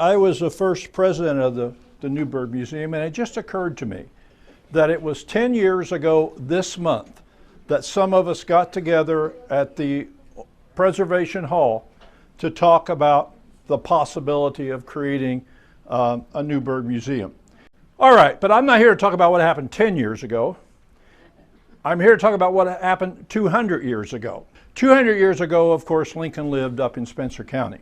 I was the first president of the Newburgh Museum, and it just occurred to me that it was 10 years ago this month that some of us got together at the Preservation Hall to talk about the possibility of creating a Newburgh Museum. All right, but I'm not here to talk about what happened 10 years ago. I'm here to talk about what happened 200 years ago. 200 years ago, of course, Lincoln lived up in Spencer County.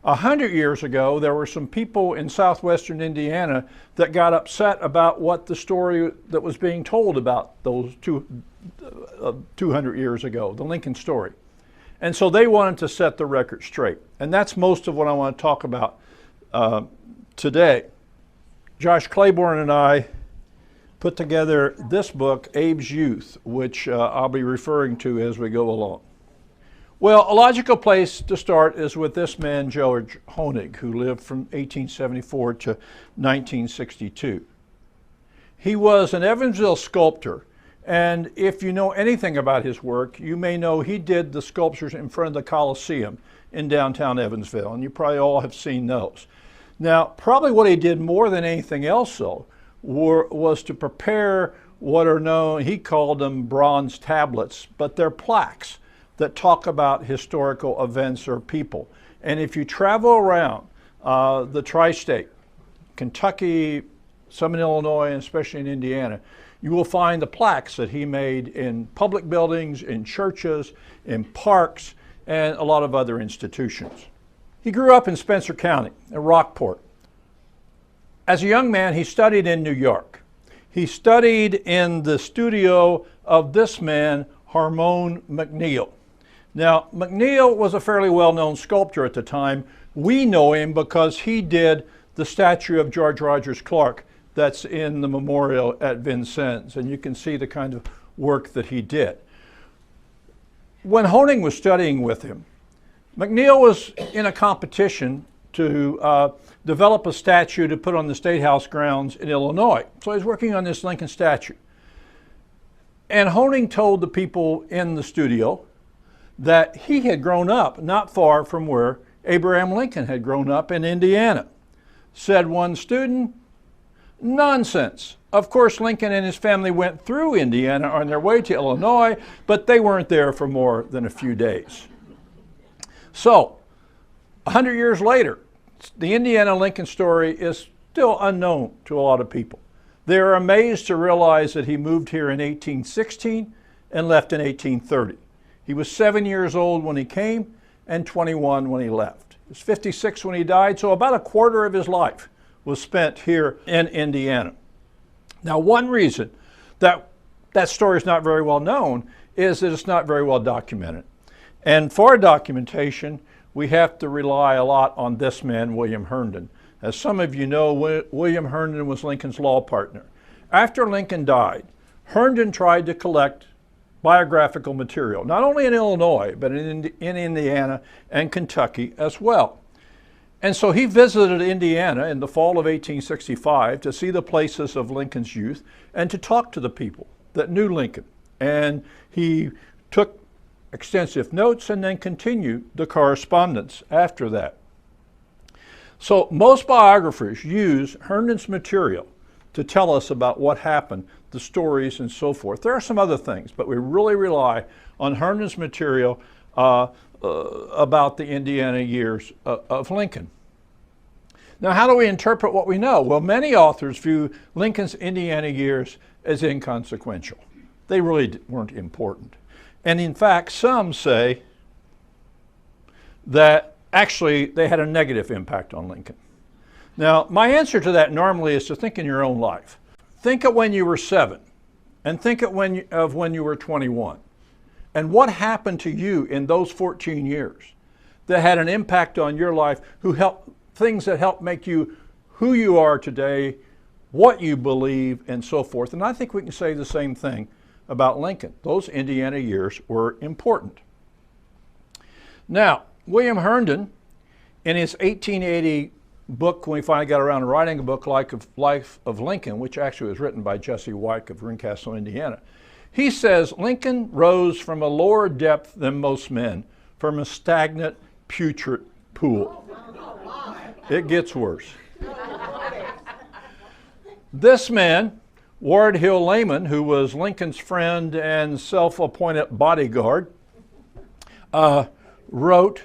100 years ago, there were some people in southwestern Indiana that got upset about what the story that was being told about those 200 years ago, the Lincoln story. And so they wanted to set the record straight. And that's most of what I want to talk about today. Josh Claiborne and I put together this book, Abe's Youth, which I'll be referring to as we go along. Well, a logical place to start is with this man, George Honig, who lived from 1874 to 1962. He was an Evansville sculptor, and if you know anything about his work, you may know he did the sculptures in front of the Coliseum in downtown Evansville, and you probably all have seen those. Now, probably what he did more than anything else, though, was to prepare what are known, he called them bronze tablets, but they're plaques that talk about historical events or people. And if you travel around the tri-state, Kentucky, some in Illinois, and especially in Indiana, you will find the plaques that he made in public buildings, in churches, in parks, and a lot of other institutions. He grew up in Spencer County, in Rockport. As a young man, he studied in New York. He studied in the studio of this man, Harmon McNeil. Now, McNeil was a fairly well-known sculptor at the time. We know him because he did the statue of George Rogers Clark that's in the memorial at Vincennes, and you can see the kind of work that he did. When Honig was studying with him, McNeil was in a competition to develop a statue to put on the State House grounds in Illinois. So he was working on this Lincoln statue. And Honig told the people in the studio that he had grown up not far from where Abraham Lincoln had grown up in Indiana. Said one student, "Nonsense. Of course, Lincoln and his family went through Indiana on their way to Illinois, but they weren't there for more than a few days." So, 100 years later, the Indiana Lincoln story is still unknown to a lot of people. They're amazed to realize that he moved here in 1816 and left in 1830. He was 7 years old when he came and 21 when he left. He was 56 when he died, so about a quarter of his life was spent here in Indiana. Now, one reason that story is not very well known is that it's not very well documented. And for documentation, we have to rely a lot on this man, William Herndon. As some of you know, William Herndon was Lincoln's law partner. After Lincoln died, Herndon tried to collect biographical material, not only in Illinois, but in Indiana and Kentucky as well. And so he visited Indiana in the fall of 1865 to see the places of Lincoln's youth and to talk to the people that knew Lincoln. And he took extensive notes and then continued the correspondence after that. So most biographers use Herndon's material to tell us about what happened, the stories and so forth. There are some other things, but we really rely on Herndon's material about the Indiana years of Lincoln. Now, how do we interpret what we know? Well, many authors view Lincoln's Indiana years as inconsequential. They really weren't important. And in fact, some say that actually they had a negative impact on Lincoln. Now, my answer to that normally is to think in your own life. Think of when you were 7, and think of when you were 21. And what happened to you in those 14 years that had an impact on your life, things that helped make you who you are today, what you believe, and so forth. And I think we can say the same thing about Lincoln. Those Indiana years were important. Now, William Herndon, in his 1880 book, when we finally got around to writing a book, Life of Lincoln, which actually was written by Jesse Wyke of Greencastle, Indiana, he says Lincoln rose from a lower depth than most men, from a stagnant, putrid pool. It gets worse. This man, Ward Hill Layman, who was Lincoln's friend and self-appointed bodyguard, wrote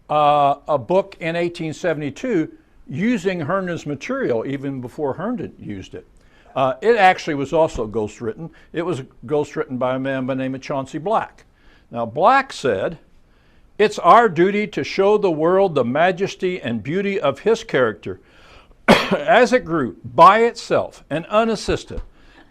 a book in 1872 using Herndon's material even before Herndon used it. It actually was also ghostwritten. It was ghostwritten by a man by the name of Chauncey Black. Now, Black said, "It's our duty to show the world the majesty and beauty of his character as it grew by itself and unassisted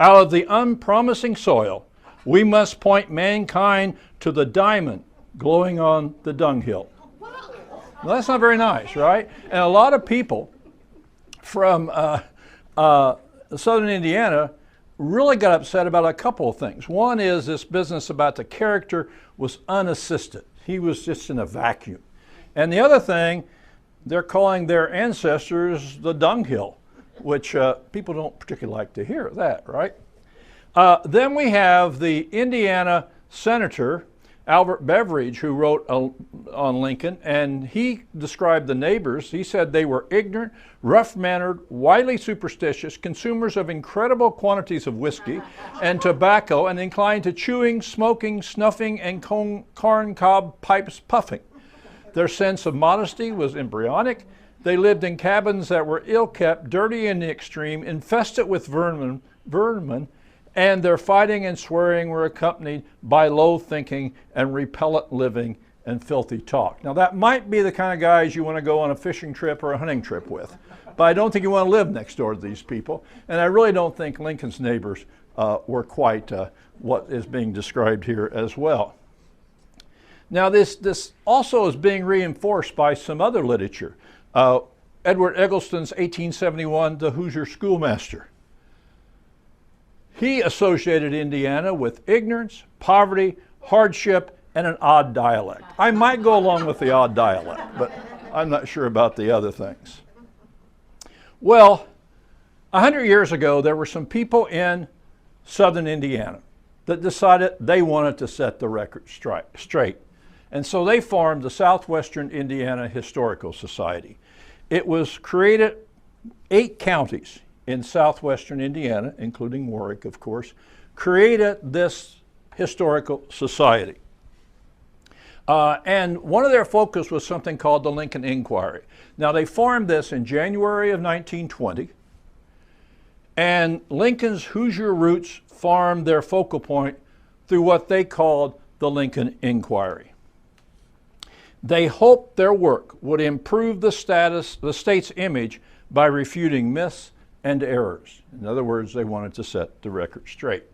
out of the unpromising soil. We must point mankind to the diamond glowing on the dunghill." Well, that's not very nice, right? And a lot of people from southern Indiana really got upset about a couple of things. One is this business about the character was unassisted. He was just in a vacuum. And the other thing, they're calling their ancestors the dunghill, which people don't particularly like to hear that, right? Then we have the Indiana senator, Albert Beveridge, who wrote on Lincoln, and he described the neighbors. He said they were ignorant, rough-mannered, widely superstitious, consumers of incredible quantities of whiskey and tobacco, and inclined to chewing, smoking, snuffing, and corncob pipes puffing. Their sense of modesty was embryonic. They lived in cabins that were ill-kept, dirty in the extreme, infested with vermin, and their fighting and swearing were accompanied by low thinking and repellent living and filthy talk. Now, that might be the kind of guys you want to go on a fishing trip or a hunting trip with, but I don't think you want to live next door to these people, and I really don't think Lincoln's neighbors were quite what is being described here as well. Now, this also is being reinforced by some other literature. Edward Eggleston's 1871 The Hoosier Schoolmaster. He associated Indiana with ignorance, poverty, hardship, and an odd dialect. I might go along with the odd dialect, but I'm not sure about the other things. Well, 100 years ago, there were some people in southern Indiana that decided they wanted to set the record straight. And so they formed the Southwestern Indiana Historical Society. It was created 8 counties in southwestern Indiana, including Warwick, of course, created this historical society. And one of their focus was something called the Lincoln Inquiry. Now, they formed this in January of 1920, and Lincoln's Hoosier roots formed their focal point through what they called the Lincoln Inquiry. They hoped their work would improve the state's image by refuting myths and errors. In other words, they wanted to set the record straight.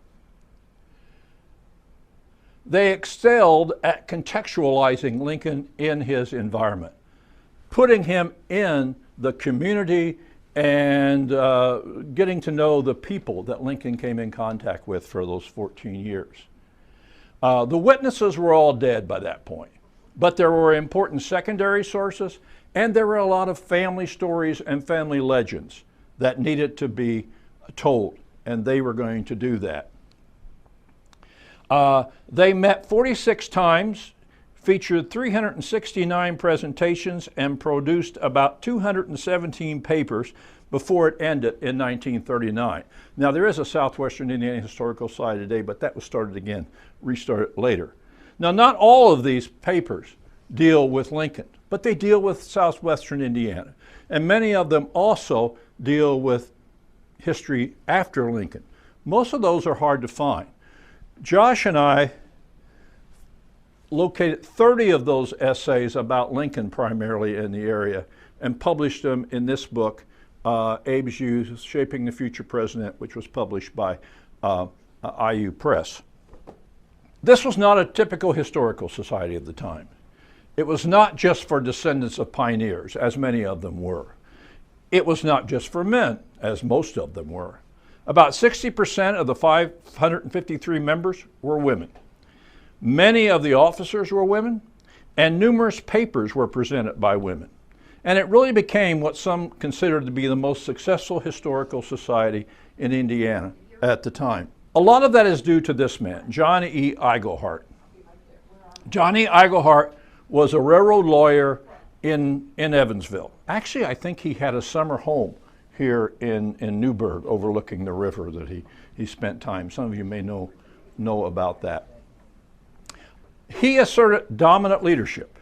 They excelled at contextualizing Lincoln in his environment, putting him in the community and getting to know the people that Lincoln came in contact with for those 14 years. The witnesses were all dead by that point, but there were important secondary sources, and there were a lot of family stories and family legends that needed to be told, and they were going to do that. They met 46 times, featured 369 presentations, and produced about 217 papers before it ended in 1939. Now, there is a Southwestern Indiana Historical Society today, but that was restarted later. Now, not all of these papers deal with Lincoln, but they deal with southwestern Indiana, and many of them also deal with history after Lincoln. Most of those are hard to find. Josh and I located 30 of those essays about Lincoln primarily in the area and published them in this book, Abe's Youth, Shaping the Future President, which was published by IU Press. This was not a typical historical society of the time. It was not just for descendants of pioneers, as many of them were. It was not just for men, as most of them were. About 60% of the 553 members were women. Many of the officers were women, and numerous papers were presented by women. And it really became what some considered to be the most successful historical society in Indiana at the time. A lot of that is due to this man, John E. Iglehart. John E. Iglehart was a railroad lawyer in Evansville. Actually, I think he had a summer home here in Newburgh overlooking the river that he spent time. Some of you may know about that. He asserted dominant leadership.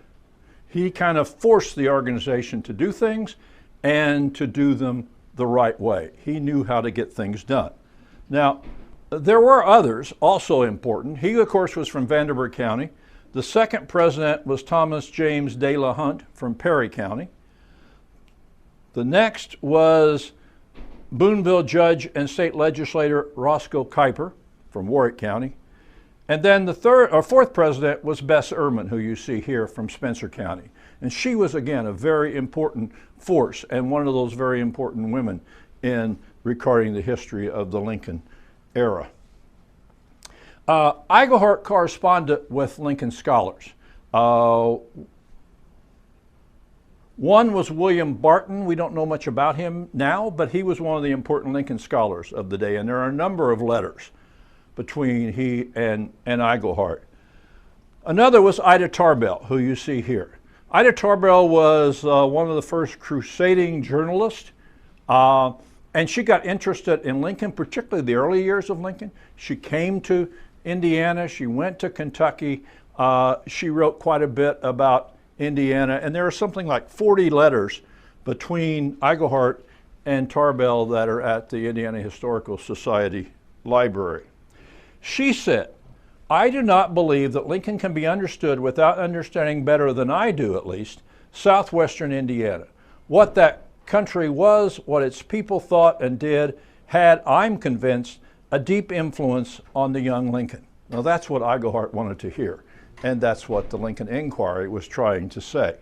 He kind of forced the organization to do things and to do them the right way. He knew how to get things done. Now, there were others also important. He, of course, was from Vanderburgh County. The second president was Thomas James de la Hunt from Perry County. The next was Boonville judge and state legislator Roscoe Kuiper from Warwick County. And then the fourth president was Bess Ehrman, who you see here from Spencer County. And she was, again, a very important force and one of those very important women in recording the history of the Lincoln era. Iglehart corresponded with Lincoln scholars. One was William Barton. We don't know much about him now, but he was one of the important Lincoln scholars of the day, and there are a number of letters between he and Iglehart. Another was Ida Tarbell, who you see here. Ida Tarbell was one of the first crusading journalists, and she got interested in Lincoln, particularly the early years of Lincoln. She came to Indiana, she went to Kentucky, she wrote quite a bit about Indiana, and there are something like 40 letters between Iglehart and Tarbell that are at the Indiana Historical Society Library. She said, "I do not believe that Lincoln can be understood without understanding better than I do, at least, southwestern Indiana. What that country was, what its people thought and did, had, I'm convinced, a deep influence on the young Lincoln." Now that's what Iglehart wanted to hear, and that's what the Lincoln Inquiry was trying to say.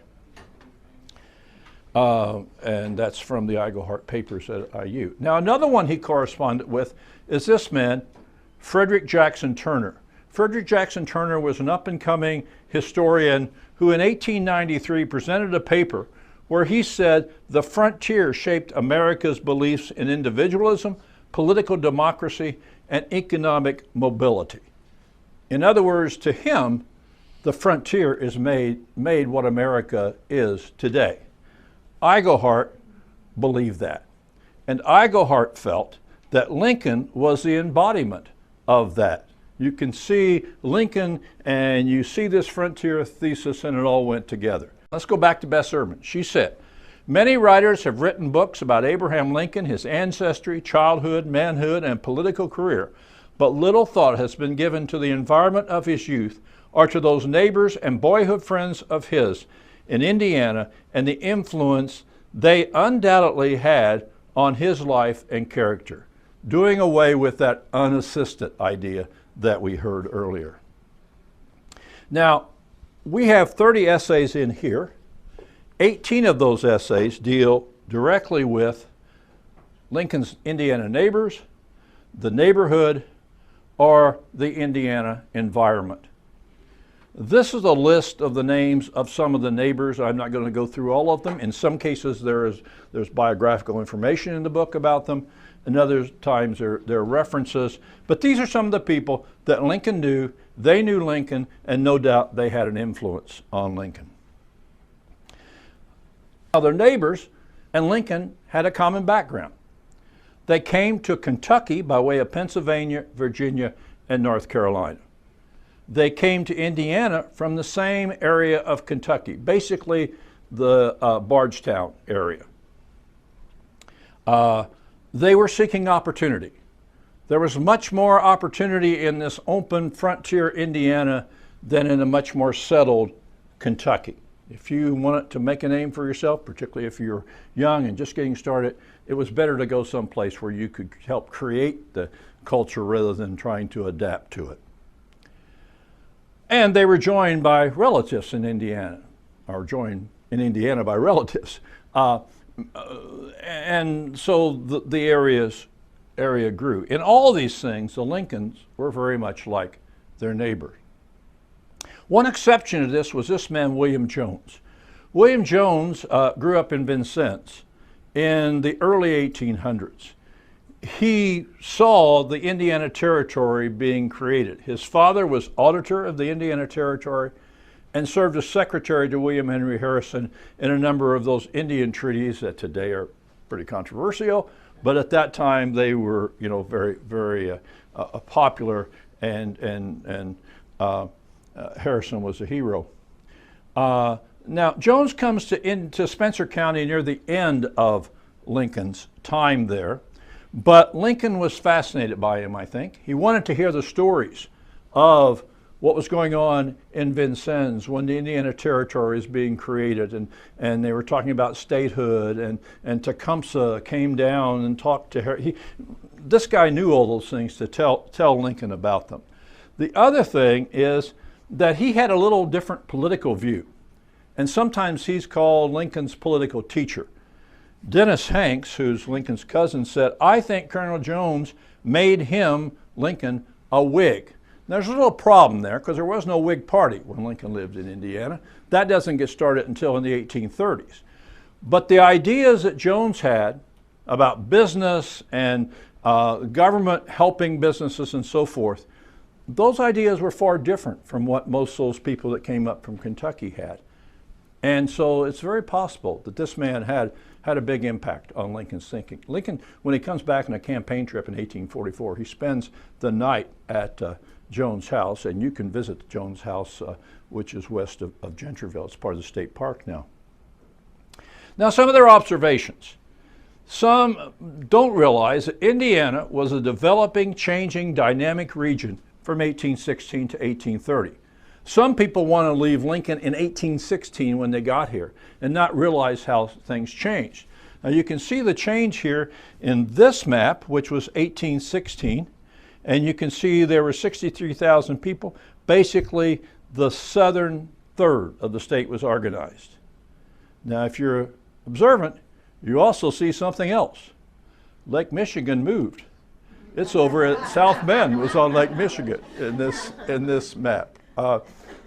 And that's from the Iglehart papers at IU. Now another one he corresponded with is this man, Frederick Jackson Turner. Frederick Jackson Turner was an up-and-coming historian who in 1893 presented a paper where he said the frontier shaped America's beliefs in individualism, political democracy, and economic mobility. In other words, to him, the frontier is made what America is today. Iglehart believed that. And Iglehart felt that Lincoln was the embodiment of that. You can see Lincoln and you see this frontier thesis, and it all went together. Let's go back to Bess Ehrman. She said, "Many writers have written books about Abraham Lincoln, his ancestry, childhood, manhood, and political career, but little thought has been given to the environment of his youth or to those neighbors and boyhood friends of his in Indiana and the influence they undoubtedly had on his life and character," doing away with that unassisted idea that we heard earlier. Now, we have 30 essays in here. 18 of those essays deal directly with Lincoln's Indiana neighbors, the neighborhood, or the Indiana environment. This is a list of the names of some of the neighbors. I'm not going to go through all of them. In some cases, there's biographical information in the book about them. In other times, there are references. But these are some of the people that Lincoln knew. They knew Lincoln, and no doubt they had an influence on Lincoln. Now, their neighbors and Lincoln had a common background. They came to Kentucky by way of Pennsylvania, Virginia, and North Carolina. They came to Indiana from the same area of Kentucky, basically the Bardstown area. They were seeking opportunity. There was much more opportunity in this open frontier Indiana than in a much more settled Kentucky. If you wanted to make a name for yourself, particularly if you're young and just getting started, it was better to go someplace where you could help create the culture rather than trying to adapt to it. And they were joined by relatives in Indiana, or joined in Indiana by relatives. And so the area grew. In all these things, the Lincolns were very much like their neighbors. One exception to this was this man, William Jones. William Jones grew up in Vincennes in the early 1800s. He saw the Indiana Territory being created. His father was auditor of the Indiana Territory, and served as secretary to William Henry Harrison in a number of those Indian treaties that today are pretty controversial, but at that time they were, very, very popular, and Harrison was a hero. Now, Jones comes into Spencer County near the end of Lincoln's time there, but Lincoln was fascinated by him, I think. He wanted to hear the stories of what was going on in Vincennes when the Indiana Territory is being created, and they were talking about statehood, and Tecumseh came down and talked to her. This guy knew all those things to tell Lincoln about them. The other thing is that he had a little different political view, and sometimes he's called Lincoln's political teacher. Dennis Hanks, who's Lincoln's cousin, said, "I think Colonel Jones made him, Lincoln, a Whig." There's a little problem there because there was no Whig Party when Lincoln lived in Indiana. That doesn't get started until in the 1830s. But the ideas that Jones had about business and government helping businesses and so forth, those ideas were far different from what most of those people that came up from Kentucky had. And so it's very possible that this man had a big impact on Lincoln's thinking. Lincoln, when he comes back on a campaign trip in 1844, he spends the night at Jones' house, and you can visit Jones' house, which is west of Gentryville. It's part of the state park now. Now, some of their observations. Some don't realize that Indiana was a developing, changing, dynamic region from 1816 to 1830. Some people want to leave Lincoln in 1816 when they got here and not realize how things changed. Now, you can see the change here in this map, which was 1816. And you can see there were 63,000 people. Basically, the southern third of the state was organized. Now, if you're observant, you also see something else. Lake Michigan moved. It's over at South Bend, was on Lake Michigan in this map.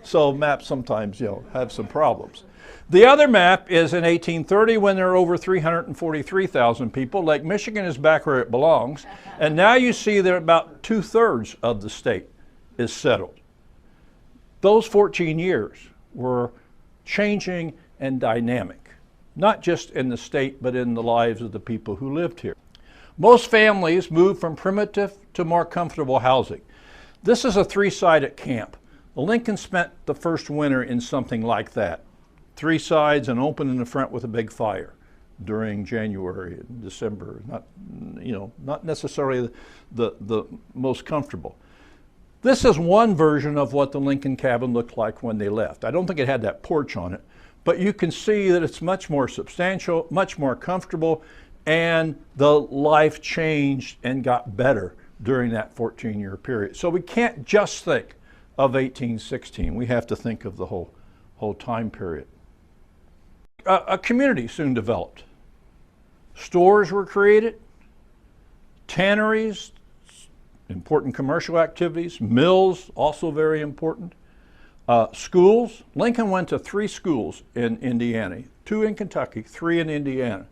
So maps sometimes, have some problems. The other map is in 1830 when there are over 343,000 people. Lake Michigan is back where it belongs. And now you see that about 2/3 of the state is settled. Those 14 years were changing and dynamic, not just in the state, but in the lives of the people who lived here. Most families moved from primitive to more comfortable housing. This is a 3-sided camp. Lincoln spent the first winter in something like that. 3 sides and open in the front with a big fire during January and December. Not necessarily the most comfortable. This is one version of what the Lincoln cabin looked like when they left. I don't think it had that porch on it, but you can see that it's much more substantial, much more comfortable, and the life changed and got better during that 14-year period. So we can't just think of 1816. We have to think of the whole time period. A community soon developed. Stores were created, tanneries, important commercial activities, mills, also very important. Schools. Lincoln went to 3 schools in Indiana, 2 in Kentucky, 3 in Indiana.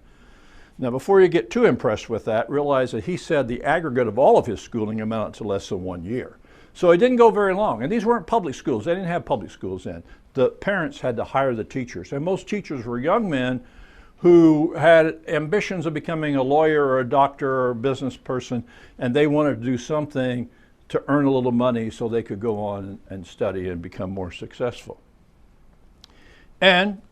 Now, before you get too impressed with that, realize that he said the aggregate of all of his schooling amounted to less than 1 year. So it didn't go very long. And these weren't public schools. They didn't have public schools then. The parents had to hire the teachers. And most teachers were young men who had ambitions of becoming a lawyer or a doctor or a business person, and they wanted to do something to earn a little money so they could go on and study and become more successful. And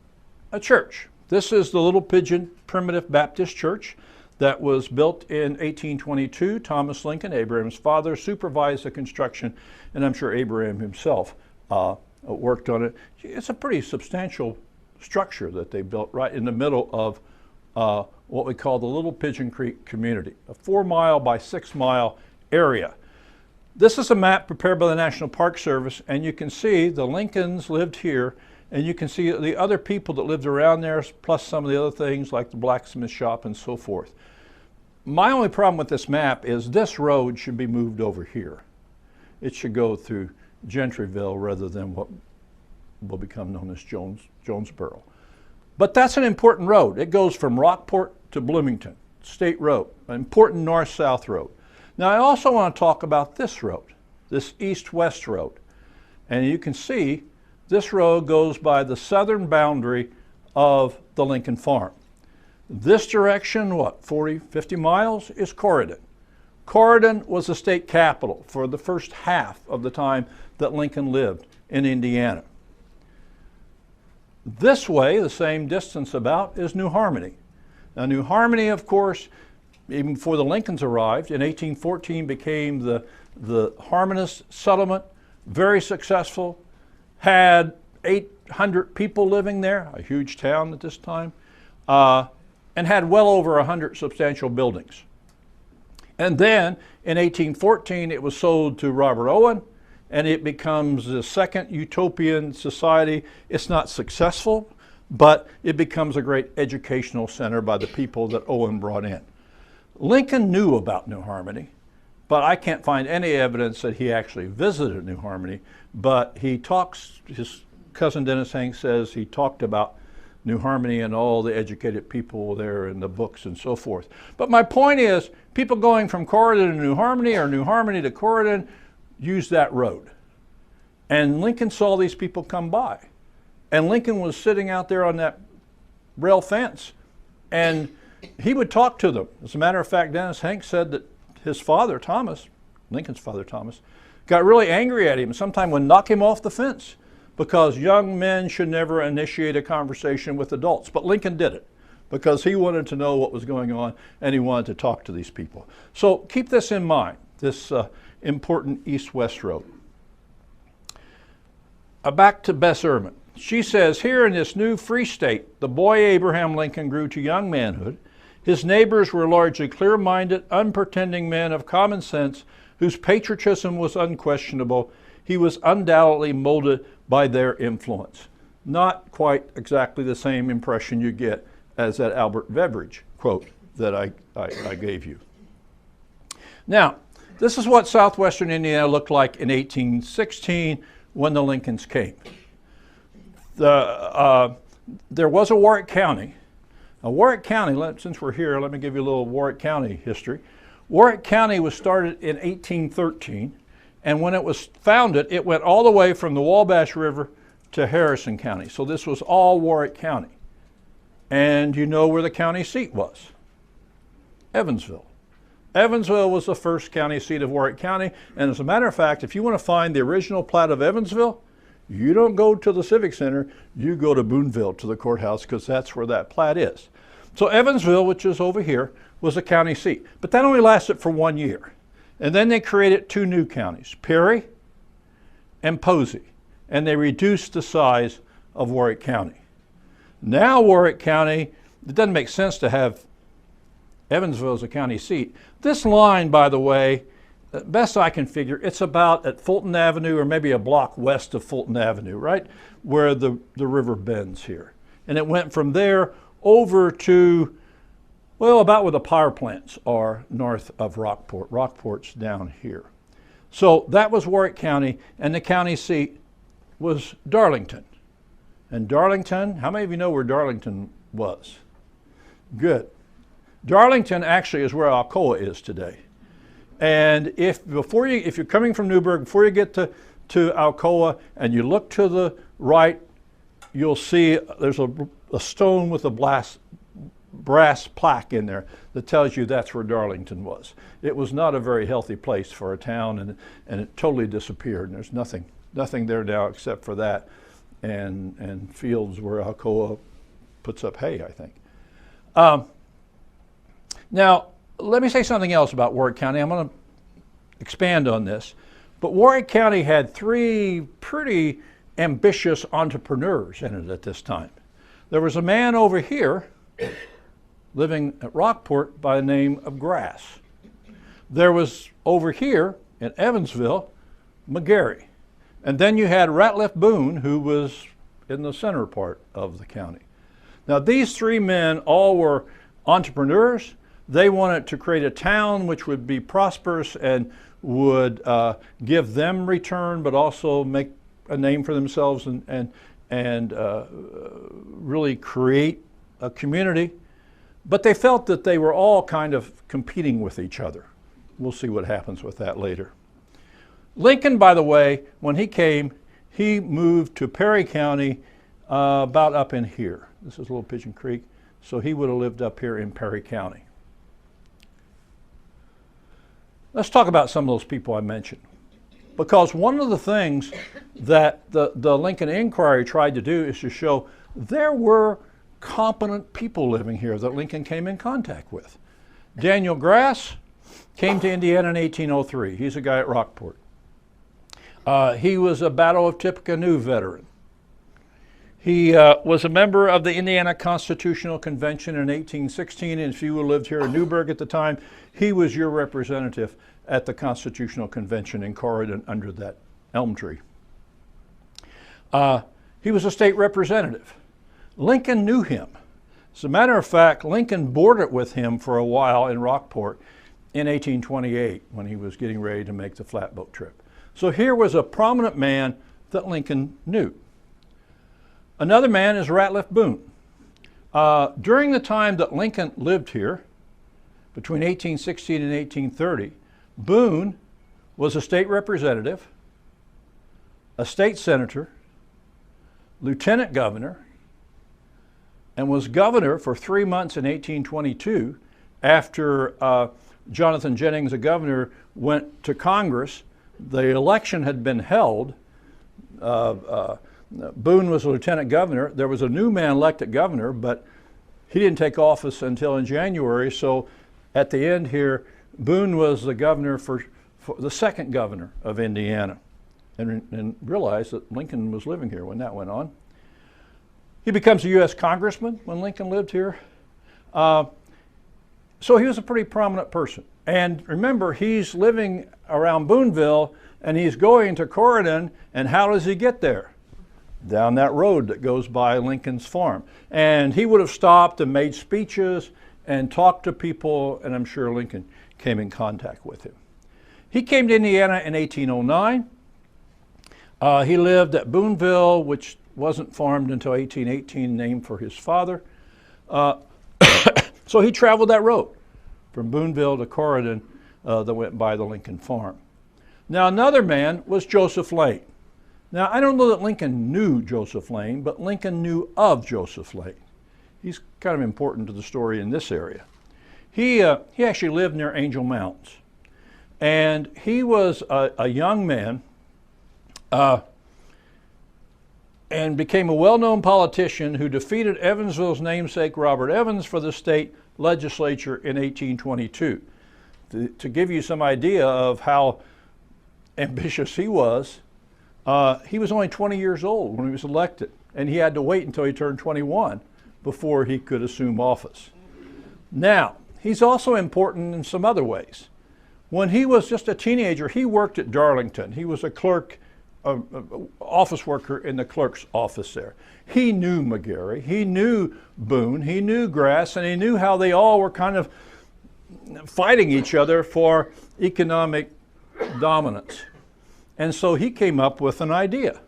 a church. This is the Little Pigeon Primitive Baptist Church that was built in 1822. Thomas Lincoln, Abraham's father, supervised the construction, and I'm sure Abraham himself worked on it. It's a pretty substantial structure that they built right in the middle of what we call the Little Pigeon Creek community, a 4-mile by 6-mile area. This is a map prepared by the National Park Service, and you can see the Lincolns lived here, and you can see the other people that lived around there, plus some of the other things like the blacksmith shop and so forth. My only problem with this map is this road should be moved over here. It should go through Gentryville rather than what will become known as Jonesboro. But that's an important road. It goes from Rockport to Bloomington, state road, an important north-south road. Now, I also want to talk about this road, this east-west road. And you can see This road goes by the southern boundary of the Lincoln farm. This direction, what, 40, 50 miles, is Corydon. Corydon was the state capital for the first half of the time that Lincoln lived in Indiana. This way, the same distance about, is New Harmony. Now, New Harmony, of course, even before the Lincolns arrived, in 1814 became the Harmonist settlement, very successful, had 800 people living there, a huge town at this time, and had well over 100 substantial buildings. And then in 1814, it was sold to Robert Owen, and it becomes the second utopian society. It's not successful, but it becomes a great educational center by the people that Owen brought in. Lincoln knew about New Harmony, but I can't find any evidence that he actually visited New Harmony, but he talks, his cousin Dennis Hanks says he talked about New Harmony and all the educated people there in the books and so forth. But my point is, people going from Corydon to New Harmony or New Harmony to Corydon use that road. And Lincoln saw these people come by. And Lincoln was sitting out there on that rail fence, and he would talk to them. As a matter of fact, Dennis Hanks said that his father, Thomas, Lincoln's father, Thomas, got really angry at him and sometimes would knock him off the fence because young men should never initiate a conversation with adults. But Lincoln did it because he wanted to know what was going on and he wanted to talk to these people. So keep this in mind, this important east-west road. Back to Bess Irvin. She says, here in this new free state, the boy Abraham Lincoln grew to young manhood. His neighbors were largely clear-minded, unpretending men of common sense whose patriotism was unquestionable. He was undoubtedly molded by their influence. Not quite exactly the same impression you get as that Albert Beveridge quote that I gave you. Now, this is what southwestern Indiana looked like in 1816 when the Lincolns came. There was a Warwick County. Now, Warwick County, since we're here, let me give you a little Warwick County history. Warwick County was started in 1813, and when it was founded, it went all the way from the Wabash River to Harrison County. So this was all Warwick County. And you know where the county seat was? Evansville. Evansville was the first county seat of Warwick County, and as a matter of fact, if you want to find the original plat of Evansville, you don't go to the Civic Center, you go to Boonville, to the courthouse, because that's where that plat is. So Evansville, which is over here, was a county seat, but that only lasted for 1 year. And then they created two new counties, Perry and Posey, and they reduced the size of Warwick County. Now Warwick County, it doesn't make sense to have Evansville as a county seat. This line, by the way, best I can figure, it's about at Fulton Avenue or maybe a block west of Fulton Avenue, right where the river bends here. And it went from there over to, well, about where the power plants are north of Rockport. Rockport's down here. So that was Warwick County, and the county seat was Darlington. And Darlington, how many of you know where Darlington was? Good. Darlington actually is where Alcoa is today. And if you're coming from Newburgh, before you get to Alcoa and you look to the right, you'll see there's a stone with a brass plaque in there that tells you that's where Darlington was. It was not a very healthy place for a town, and it totally disappeared. And there's nothing there now except for that and fields where Alcoa puts up hay, I think. Now, let me say something else about Warwick County. I'm going to expand on this. But Warwick County had three pretty ambitious entrepreneurs in it at this time. There was a man over here living at Rockport by the name of Grass. There was over here in Evansville, McGarry. And then you had Ratliff Boone, who was in the center part of the county. Now, these three men all were entrepreneurs. They wanted to create a town which would be prosperous and would give them return, but also make a name for themselves and really create a community. But they felt that they were all kind of competing with each other. We'll see what happens with that later. Lincoln, by the way, when he came he moved to Perry County about up in here. This is Little Pigeon Creek. So he would have lived up here in Perry County. Let's talk about some of those people I mentioned. Because one of the things that the Lincoln Inquiry tried to do is to show there were competent people living here that Lincoln came in contact with. Daniel Grass came to Indiana in 1803. He's a guy at Rockport. He was a Battle of Tippecanoe veteran. He was a member of the Indiana Constitutional Convention in 1816, and if you lived here in Newburgh at the time, he was your representative at the Constitutional Convention in Corydon under that elm tree. He was a state representative. Lincoln knew him. As a matter of fact, Lincoln boarded with him for a while in Rockport in 1828 when he was getting ready to make the flatboat trip. So here was a prominent man that Lincoln knew. Another man is Ratliff Boone. During the time that Lincoln lived here, between 1816 and 1830, Boone was a state representative, a state senator, lieutenant governor, and was governor for 3 months in 1822 after Jonathan Jennings, the governor, went to Congress. The election had been held. Boone was a lieutenant governor. There was a new man elected governor, but he didn't take office until in January. So at the end here, Boone was the governor for the second governor of Indiana, and realized that Lincoln was living here when that went on. He becomes a U.S. congressman when Lincoln lived here. So he was a pretty prominent person. And remember, he's living around Booneville, and he's going to Corydon, and how does he get there? Down that road that goes by Lincoln's farm. And he would have stopped and made speeches and talked to people, and I'm sure Lincoln came in contact with him. He came to Indiana in 1809. He lived at Booneville, which wasn't farmed until 1818, named for his father. So he traveled that road from Booneville to Corydon that went by the Lincoln farm. Now another man was Joseph Lane. Now I don't know that Lincoln knew Joseph Lane, but Lincoln knew of Joseph Lane. He's kind of important to the story in this area. He actually lived near Angel Mounds. And he was a young man and became a well-known politician who defeated Evansville's namesake Robert Evans for the state legislature in 1822. To give you some idea of how ambitious he was only 20 years old when he was elected, and he had to wait until he turned 21 before he could assume office. Now, he's also important in some other ways. When he was just a teenager, he worked at Darlington. He was a clerk, office worker in the clerk's office there. He knew McGarry, he knew Boone, he knew Grass, and he knew how they all were kind of fighting each other for economic dominance. And so he came up with an idea.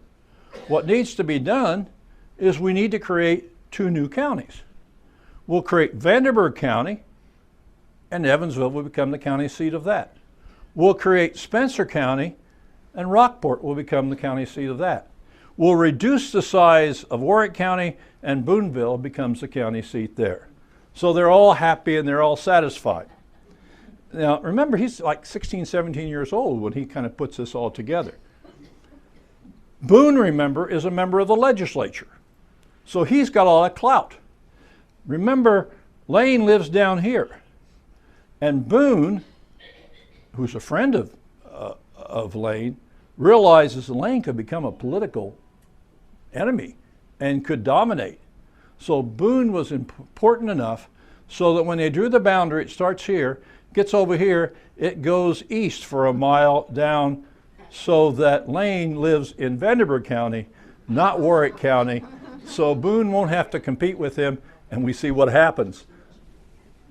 What needs to be done is we need to create two new counties. We'll create Vanderburgh County, and Evansville will become the county seat of that. We'll create Spencer County, and Rockport will become the county seat of that. We'll reduce the size of Warwick County, and Booneville becomes the county seat there. So they're all happy and they're all satisfied. Now remember, he's like 16, 17 years old when he kind of puts this all together. Boone, remember, is a member of the legislature. So he's got all that clout. Remember, Lane lives down here. And Boone, who's a friend of Lane, realizes Lane could become a political enemy and could dominate. So Boone was important enough so that when they drew the boundary, it starts here, gets over here, it goes east for a mile down so that Lane lives in Vanderburgh County, not Warwick County. So Boone won't have to compete with him, and we see what happens.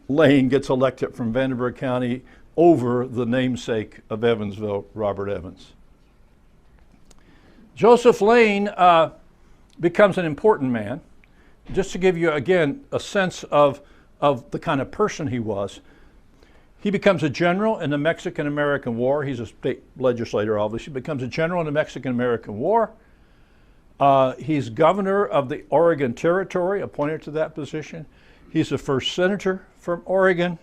Lane gets elected from Vanderburgh County over the namesake of Evansville, Robert Evans. Joseph Lane becomes an important man. Just to give you, again, a sense of the kind of person he was, he becomes a general in the Mexican-American War. He's a state legislator, obviously. Becomes a general in the Mexican-American War. He's governor of the Oregon Territory, appointed to that position. He's the first senator from Oregon.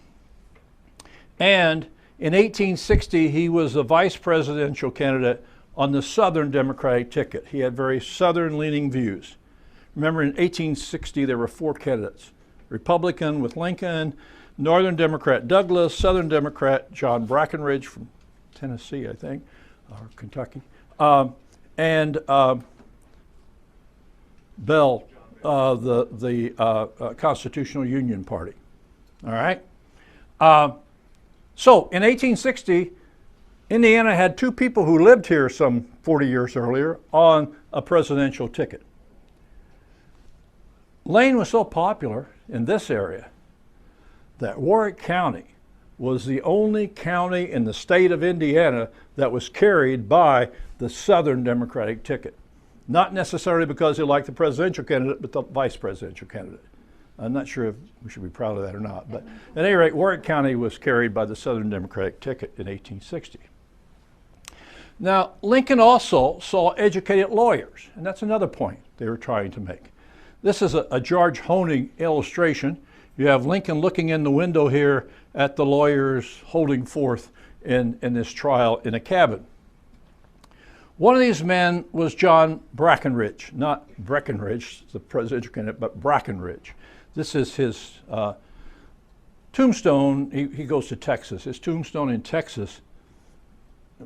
And in 1860, he was the vice presidential candidate on the Southern Democratic ticket. He had very Southern-leaning views. Remember, in 1860, there were 4 candidates: Republican with Lincoln, Northern Democrat Douglas, Southern Democrat John Breckinridge from Tennessee, I think, or Kentucky, and Bell, the Constitutional Union Party. All right. So in 1860, Indiana had 2 people who lived here some 40 years earlier on a presidential ticket. Lane was so popular in this area that Warwick County was the only county in the state of Indiana that was carried by the Southern Democratic ticket. Not necessarily because they liked the presidential candidate, but the vice presidential candidate. I'm not sure if we should be proud of that or not, but at any rate, Warwick County was carried by the Southern Democratic ticket in 1860. Now, Lincoln also saw educated lawyers, and that's another point they were trying to make. This is a George Honing illustration. You have Lincoln looking in the window here at the lawyers holding forth in this trial in a cabin. One of these men was John Breckinridge, not Breckinridge, the presidential candidate, but Breckinridge. This is his tombstone. He goes to Texas. His tombstone in Texas,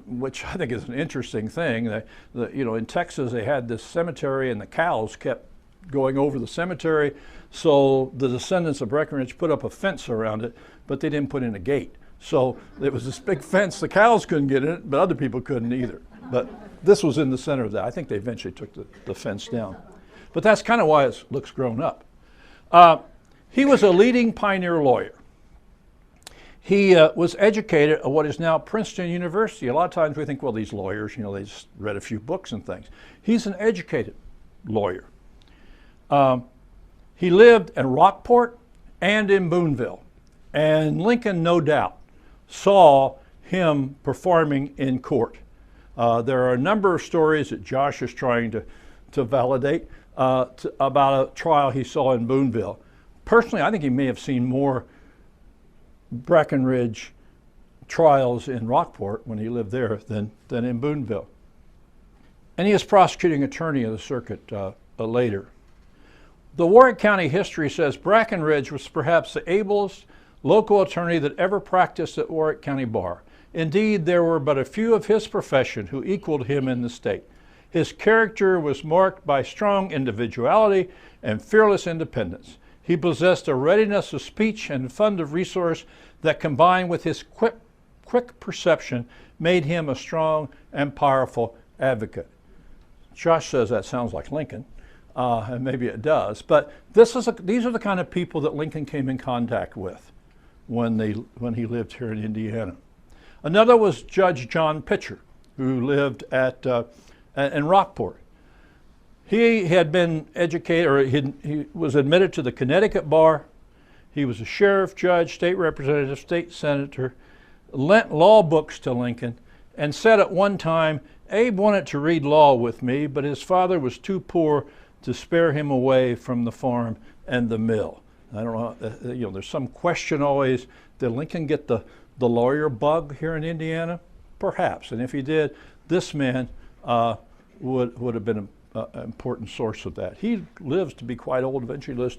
which I think is an interesting thing. In Texas, they had this cemetery, and the cows kept going over the cemetery. So the descendants of Breckinridge put up a fence around it, but they didn't put in a gate. So it was this big fence. The cows couldn't get in it, but other people couldn't either. But this was in the center of that. I think they eventually took the fence down. But that's kind of why it looks grown up. He was a leading pioneer lawyer. He was educated at what is now Princeton University. A lot of times we think, well, these lawyers, they just read a few books and things. He's an educated lawyer. He lived in Rockport and in Boonville. And Lincoln, no doubt, saw him performing in court. There are a number of stories that Josh is trying to validate about a trial he saw in Boonville. Personally, I think he may have seen more Breckinridge trials in Rockport when he lived there than in Boonville. And he is prosecuting attorney of the circuit later. The Warwick County history says Breckinridge was perhaps the ablest local attorney that ever practiced at Warwick County Bar. Indeed, there were but a few of his profession who equaled him in the state. His character was marked by strong individuality and fearless independence. He possessed a readiness of speech and fund of resource that, combined with his quick perception, made him a strong and powerful advocate. Josh says that sounds like Lincoln, and maybe it does, but these are the kind of people that Lincoln came in contact with when he lived here in Indiana. Another was Judge John Pitcher, who lived in Rockport. He had been educated, or he was admitted to the Connecticut bar. He was a sheriff, judge, state representative, state senator, lent law books to Lincoln, and said at one time, Abe wanted to read law with me, but his father was too poor to spare him away from the farm and the mill. I don't know, there's some question always, did Lincoln get the lawyer bug here in Indiana? Perhaps, and if he did, this man would have been an important source of that. He lives to be quite old, eventually lives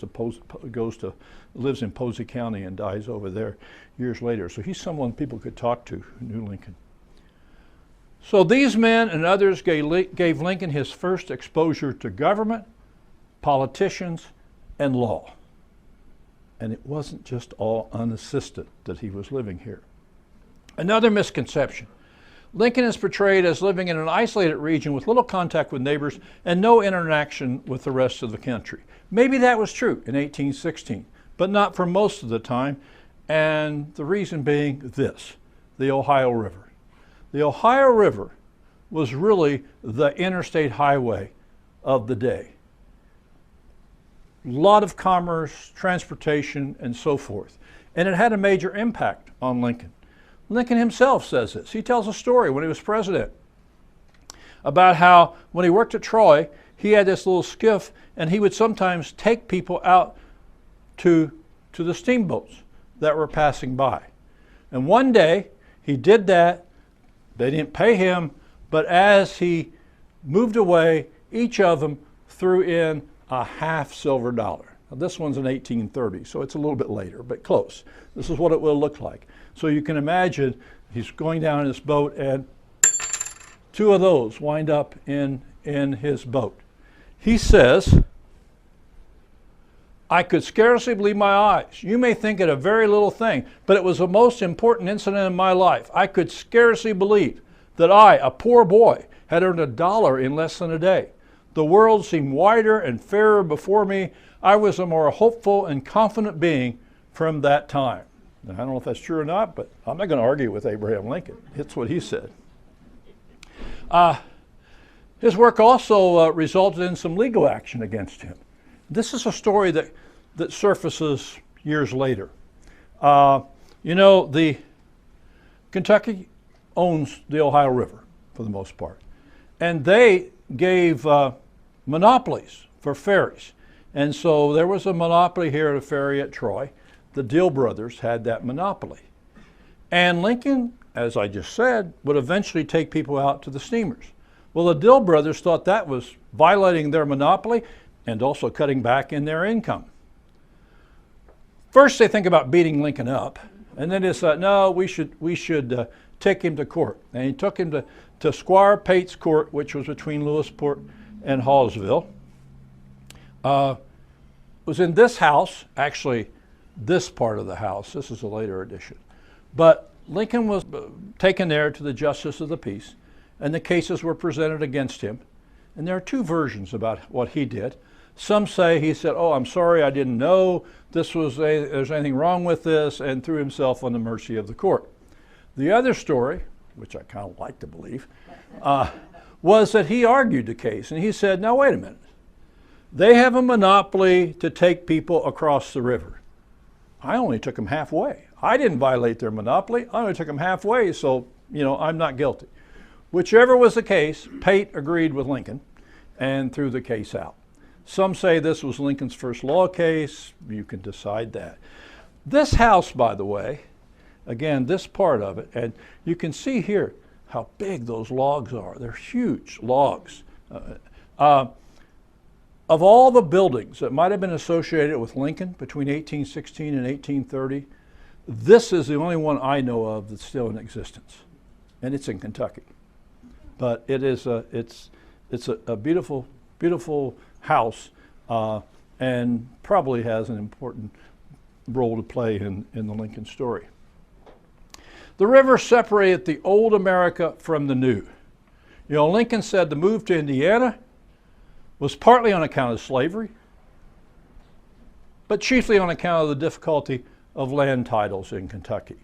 in Posey County and dies over there years later. So he's someone people could talk to who knew Lincoln. So these men and others gave Lincoln his first exposure to government, politicians, and law. And it wasn't just all unassisted that he was living here. Another misconception. Lincoln is portrayed as living in an isolated region with little contact with neighbors and no interaction with the rest of the country. Maybe that was true in 1816, but not for most of the time, and the reason being this, the Ohio River. The Ohio River was really the interstate highway of the day. A lot of commerce, transportation, and so forth. And it had a major impact on Lincoln. Lincoln himself says this. He tells a story when he was president about how when he worked at Troy, he had this little skiff, and he would sometimes take people out to the steamboats that were passing by. And one day he did that. They didn't pay him, but as he moved away, each of them threw in a half silver dollar. Now, this one's in 1830, so it's a little bit later, but close. This is what it will look like. So you can imagine he's going down in his boat, and two of those wind up in his boat. He says, I could scarcely believe my eyes. You may think it a very little thing, but it was the most important incident in my life. I could scarcely believe that I, a poor boy, had earned $1 in less than a day. The world seemed wider and fairer before me. I was a more hopeful and confident being from that time. Now, I don't know if that's true or not, but I'm not going to argue with Abraham Lincoln. It's what he said. His work also resulted in some legal action against him. This is a story that surfaces years later. The Kentucky owns the Ohio River for the most part, and they gave monopolies for ferries. And so there was a monopoly here at a ferry at Troy. The Dill brothers had that monopoly. And Lincoln, as I just said, would eventually take people out to the steamers. Well, the Dill brothers thought that was violating their monopoly and also cutting back in their income. First, they think about beating Lincoln up, and then they said, no, we should take him to court. And he took him to Squire Pate's court, which was between Lewisport and Hallsville. It was in this house, actually this part of the house. This is a later edition. But Lincoln was taken there to the Justice of the Peace, and the cases were presented against him. And there are two versions about what he did. Some say he said, oh, I'm sorry, I didn't know there's anything wrong with this, and threw himself on the mercy of the court. The other story, which I kind of like to believe, was that he argued the case, and he said, now wait a minute. They have a monopoly to take people across the river. I only took them halfway. I didn't violate their monopoly. I only took them halfway, so, I'm not guilty. Whichever was the case, Pate agreed with Lincoln and threw the case out. Some say this was Lincoln's first law case. You can decide that. This house, by the way, again, this part of it, and you can see here how big those logs are. They're huge logs. Of all the buildings that might have been associated with Lincoln between 1816 and 1830, this is the only one I know of that's still in existence, and it's in Kentucky. But it is it's a beautiful, beautiful house, and probably has an important role to play in the Lincoln story. The river separated the old America from the new. Lincoln said the move to Indiana was partly on account of slavery, but chiefly on account of the difficulty of land titles in Kentucky.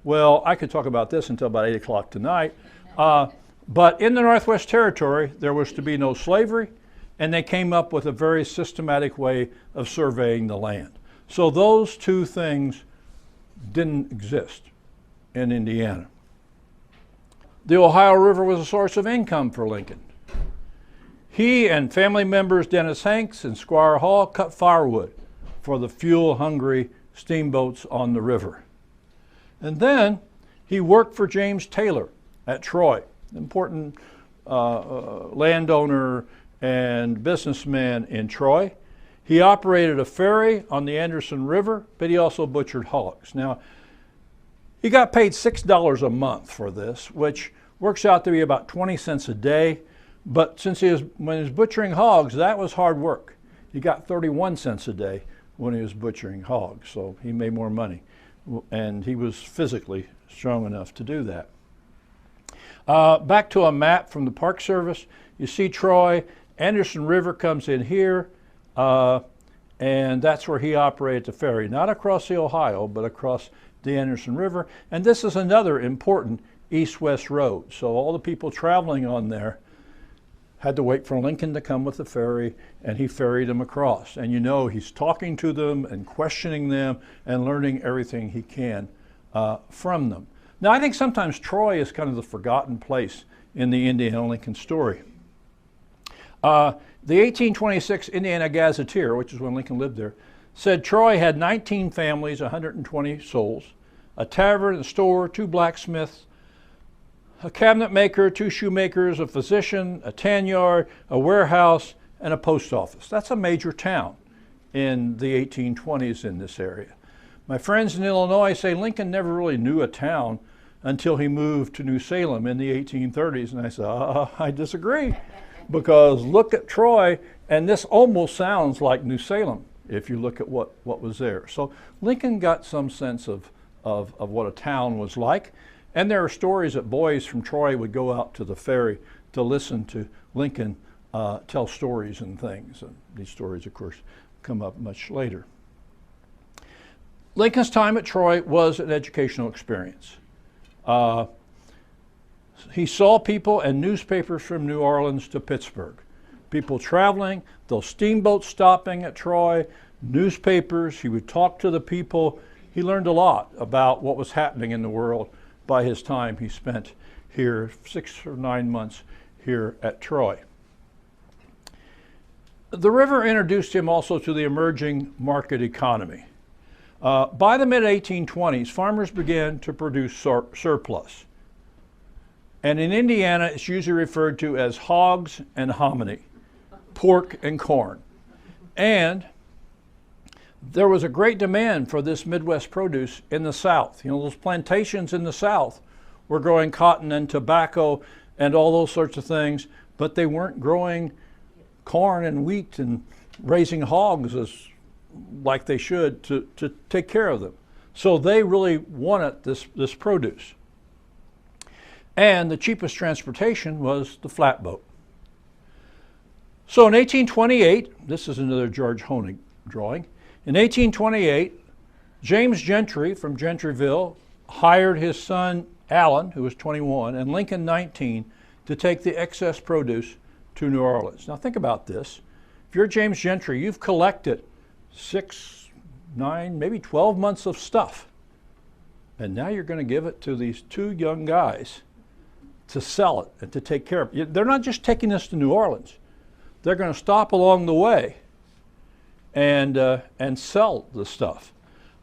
Well, I could talk about this until about 8 o'clock tonight, but in the Northwest Territory, there was to be no slavery, and they came up with a very systematic way of surveying the land. So those two things didn't exist in Indiana. The Ohio River was a source of income for Lincoln. He and family members Dennis Hanks and Squire Hall cut firewood for the fuel-hungry steamboats on the river. And then he worked for James Taylor at Troy, an important landowner and businessman in Troy. He operated a ferry on the Anderson River, but he also butchered hogs. Now, he got paid $6 a month for this, which works out to be about 20 cents a day. But when he was butchering hogs, that was hard work. He got 31 cents a day when he was butchering hogs, so he made more money. And he was physically strong enough to do that. Back to a map from the Park Service. You see Troy. Anderson River comes in here, and that's where he operated the ferry. Not across the Ohio, but across the Anderson River. And this is another important east-west road. So all the people traveling on there had to wait for Lincoln to come with the ferry, and he ferried them across. And he's talking to them and questioning them and learning everything he can from them. Now, I think sometimes Troy is kind of the forgotten place in the Indiana Lincoln story. The 1826 Indiana Gazetteer, which is when Lincoln lived there, said Troy had 19 families, 120 souls, a tavern, a store, 2 blacksmiths, a cabinet maker, 2 shoemakers, a physician, a tan yard, a warehouse, and a post office. That's a major town in the 1820s in this area. My friends in Illinois say Lincoln never really knew a town until he moved to New Salem in the 1830s. And I said, I disagree, because look at Troy, and this almost sounds like New Salem if you look at what was there. So Lincoln got some sense of what a town was like. And there are stories that boys from Troy would go out to the ferry to listen to Lincoln tell stories and things. And these stories, of course, come up much later. Lincoln's time at Troy was an educational experience. He saw people and newspapers from New Orleans to Pittsburgh. People traveling, those steamboats stopping at Troy, newspapers. He would talk to the people. He learned a lot about what was happening in the world by his time he spent here, 6 or 9 months here at Troy. The river introduced him also to the emerging market economy. By the mid-1820s, farmers began to produce surplus. And in Indiana, it's usually referred to as hogs and hominy, pork and corn. And there was a great demand for this Midwest produce in the South. You know, those plantations in the South were growing cotton and tobacco and all those sorts of things, but they weren't growing corn and wheat and raising hogs like they should to take care of them. So they really wanted this produce. And the cheapest transportation was the flatboat. So in 1828, this is another George Honig drawing. In 1828, James Gentry from Gentryville hired his son Allen, who was 21, and Lincoln, 19, to take the excess produce to New Orleans. Now think about this. If you're James Gentry, you've collected 6, 9, maybe 12 months of stuff. And now you're going to give it to these 2 young guys to sell it and to take care of it. They're not just taking this to New Orleans. They're going to stop along the way and sell the stuff.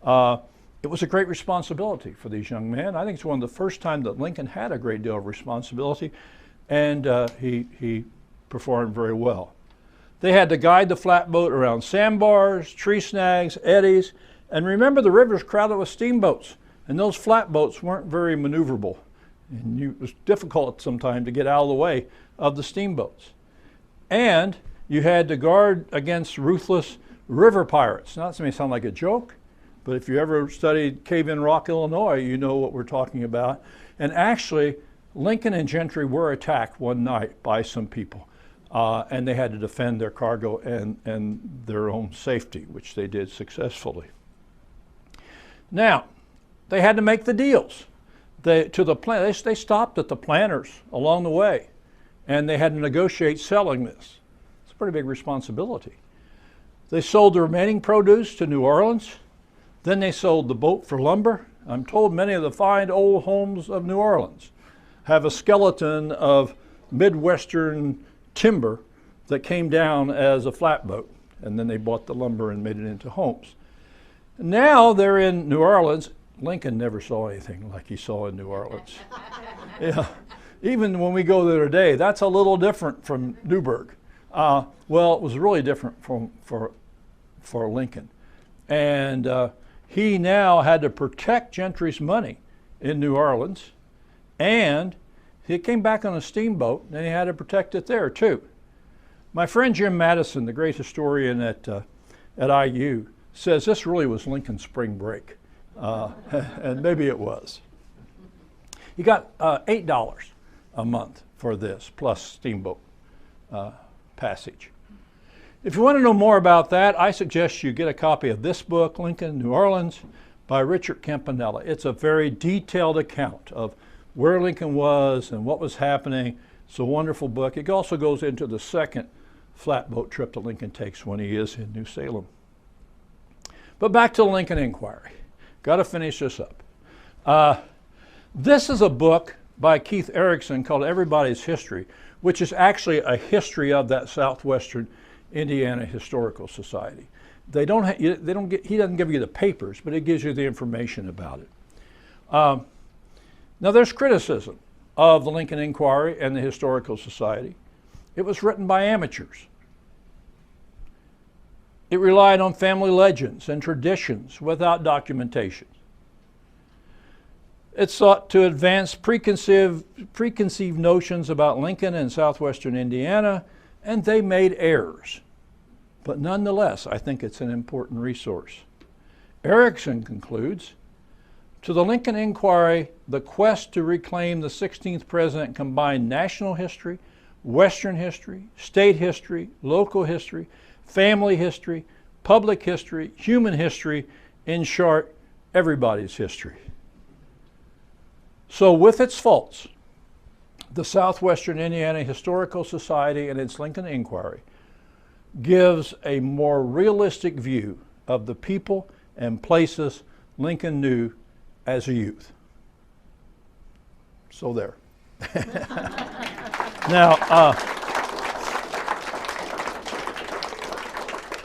It was a great responsibility for these young men. I think it's one of the first times that Lincoln had a great deal of responsibility, and he performed very well. They had to guide the flatboat around sandbars, tree snags, eddies, and remember the river's crowded with steamboats, and those flatboats weren't very maneuverable. And it was difficult sometimes to get out of the way of the steamboats. And you had to guard against ruthless river pirates. Now, this may sound like a joke, but if you ever studied Cave-in Rock, Illinois, you know what we're talking about. And actually, Lincoln and Gentry were attacked one night by some people, and they had to defend their cargo and their own safety, which they did successfully. Now, they had to make the deals. They stopped at the planters along the way, and they had to negotiate selling this. It's a pretty big responsibility. They sold the remaining produce to New Orleans. Then they sold the boat for lumber. I'm told many of the fine old homes of New Orleans have a skeleton of Midwestern timber that came down as a flatboat, and then they bought the lumber and made it into homes. Now they're in New Orleans. Lincoln never saw anything like he saw in New Orleans. Yeah. Even when we go there today, that's a little different from Newburgh. Well, it was really different for Lincoln. And he now had to protect Gentry's money in New Orleans, and he came back on a steamboat, and he had to protect it there too. My friend Jim Madison, the great historian at IU, says this really was Lincoln's spring break. And maybe it was. He got $8 a month for this, plus steamboat passage. If you want to know more about that, I suggest you get a copy of this book, Lincoln, New Orleans, by Richard Campanella. It's a very detailed account of where Lincoln was and what was happening. It's a wonderful book. It also goes into the second flatboat trip that Lincoln takes when he is in New Salem. But back to the Lincoln Inquiry. Got to finish this up. This is a book by Keith Erickson called Everybody's History, which is actually a history of that Southwestern Indiana Historical Society. He doesn't give you the papers, but it gives you the information about it. Now there's criticism of the Lincoln Inquiry and the Historical Society. It was written by amateurs. It relied on family legends and traditions without documentation. It sought to advance preconceived notions about Lincoln and southwestern Indiana, and they made errors. But nonetheless, I think it's an important resource. Erickson concludes, to the Lincoln Inquiry, the quest to reclaim the 16th president combined national history, Western history, state history, local history, family history, public history, human history, in short, everybody's history. So with its faults, the Southwestern Indiana Historical Society and its Lincoln Inquiry gives a more realistic view of the people and places Lincoln knew as a youth. So there. Now,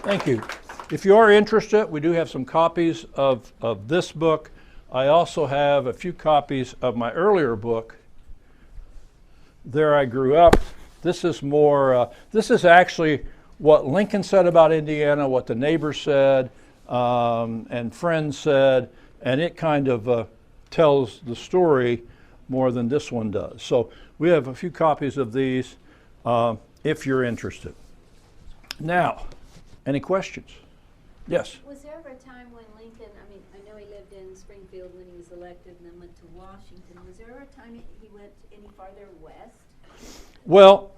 thank you. If you are interested, we do have some copies of this book. I also have a few copies of my earlier book, There I Grew Up. This is more, this is actually what Lincoln said about Indiana, what the neighbors said, and friends said, and it kind of tells the story more than this one does. So we have a few copies of these if you're interested. Now, any questions? Yes? Was there ever a time when Lincoln, I know he lived in Springfield when he was elected and then went to Washington. Was there ever a time he went any farther west? Well,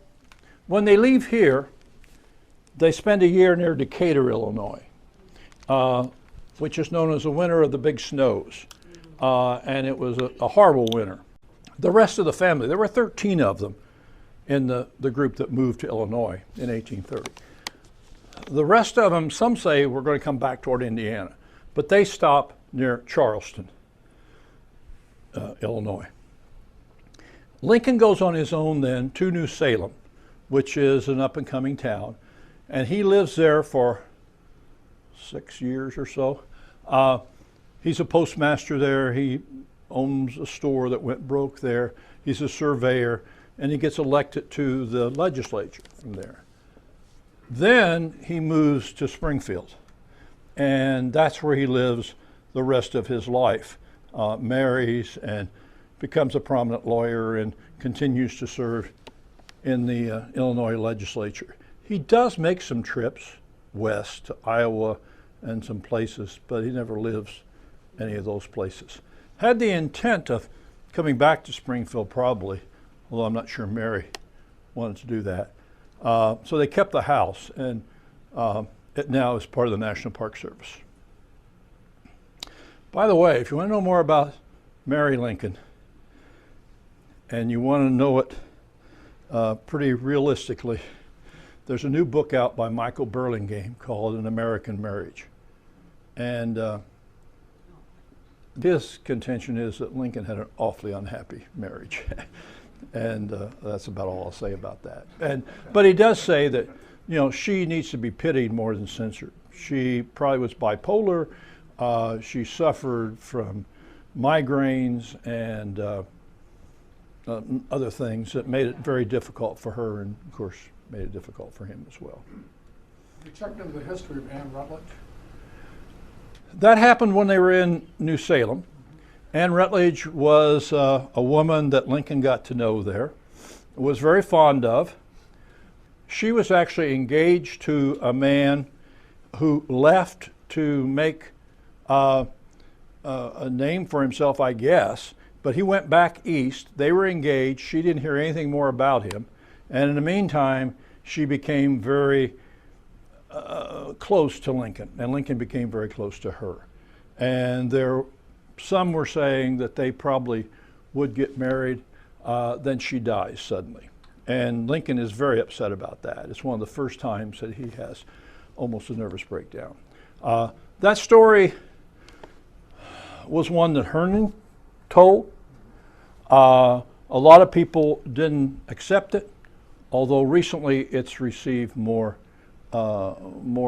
when they leave here, they spend a year near Decatur, Illinois, which is known as the winter of the big snows. And it was a horrible winter. The rest of the family, there were 13 of them in the group that moved to Illinois in 1830. The rest of them, some say, we're going to come back toward Indiana, but they stop near Charleston, Illinois. Lincoln goes on his own then to New Salem, which is an up-and-coming town, and he lives there for 6 years or so. He's a postmaster there. He owns a store that went broke there. He's a surveyor, and he gets elected to the legislature from there. Then he moves to Springfield, and that's where he lives the rest of his life. Marries and becomes a prominent lawyer and continues to serve in the Illinois legislature. He does make some trips west to Iowa and some places, but he never lives any of those places. Had the intent of coming back to Springfield probably, although I'm not sure Mary wanted to do that. So they kept the house, and it now is part of the National Park Service. By the way, if you want to know more about Mary Lincoln, and you want to know it pretty realistically, there's a new book out by Michael Burlingame called An American Marriage. And his contention is that Lincoln had an awfully unhappy marriage. And that's about all I'll say about that. But he does say that, she needs to be pitied more than censored. She probably was bipolar. She suffered from migraines and other things that made it very difficult for her, and of course made it difficult for him as well. You checked into the history of Anne Rutledge? That happened when they were in New Salem. Anne Rutledge was a woman that Lincoln got to know there, was very fond of. She was actually engaged to a man who left to make a name for himself, I guess, but he went back east. They were engaged. She didn't hear anything more about him. And in the meantime, she became very close to Lincoln, and Lincoln became very close to her. And some were saying that they probably would get married, then she dies suddenly. And Lincoln is very upset about that. It's one of the first times that he has almost a nervous breakdown. That story was one that Herndon told. A lot of people didn't accept it. although recently it's received more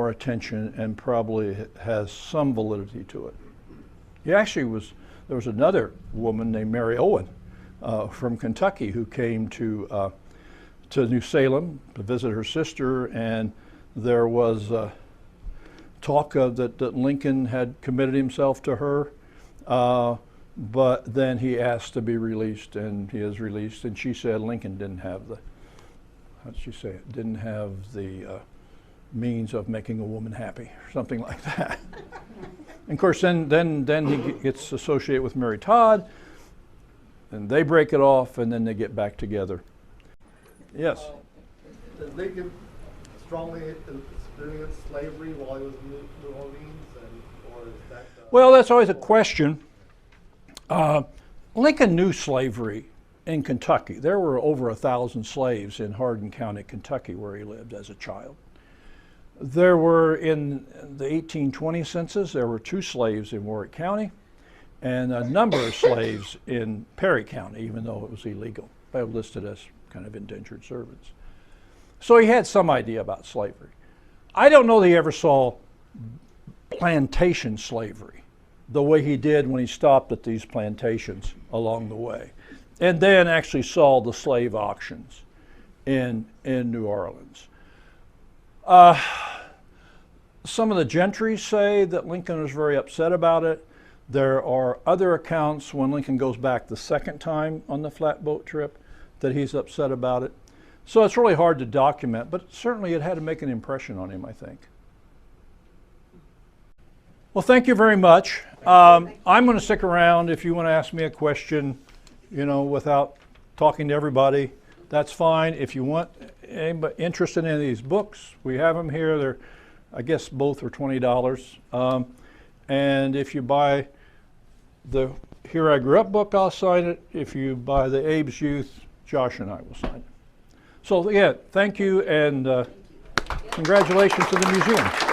attention and probably has some validity to it. He actually there was another woman named Mary Owen from Kentucky who came to New Salem to visit her sister, and there was talk that Lincoln had committed himself to her, but then he asked to be released, and he is released, and she said Lincoln didn't have how did she say it, didn't have the means of making a woman happy, or something like that. And of course, then he gets associated with Mary Todd, and they break it off, and then they get back together. Yes? Did Lincoln strongly experience slavery while he was in New Orleans, or is that? Well, that's always a question. Lincoln knew slavery in Kentucky. There were over 1,000 slaves in Hardin County, Kentucky, where he lived as a child. There were, in the 1820 census, there were 2 slaves in Warwick County and a number of slaves in Perry County, even though it was illegal. They were listed as kind of indentured servants. So he had some idea about slavery. I don't know that he ever saw plantation slavery the way he did when he stopped at these plantations along the way, and then actually saw the slave auctions in New Orleans. Some of the gentry say that Lincoln was very upset about it. There are other accounts when Lincoln goes back the second time on the flatboat trip that he's upset about it. So it's really hard to document, but certainly it had to make an impression on him, I think. Well, thank you very much. I'm going to stick around if you want to ask me a question, without talking to everybody. That's fine. If you want anybody interested in any of these books, we have them here. They're, I guess both are $20. And if you buy the Here I Grew Up book, I'll sign it. If you buy the Abe's Youth, Josh and I will sign it. So yeah, thank you, and congratulations to the museum.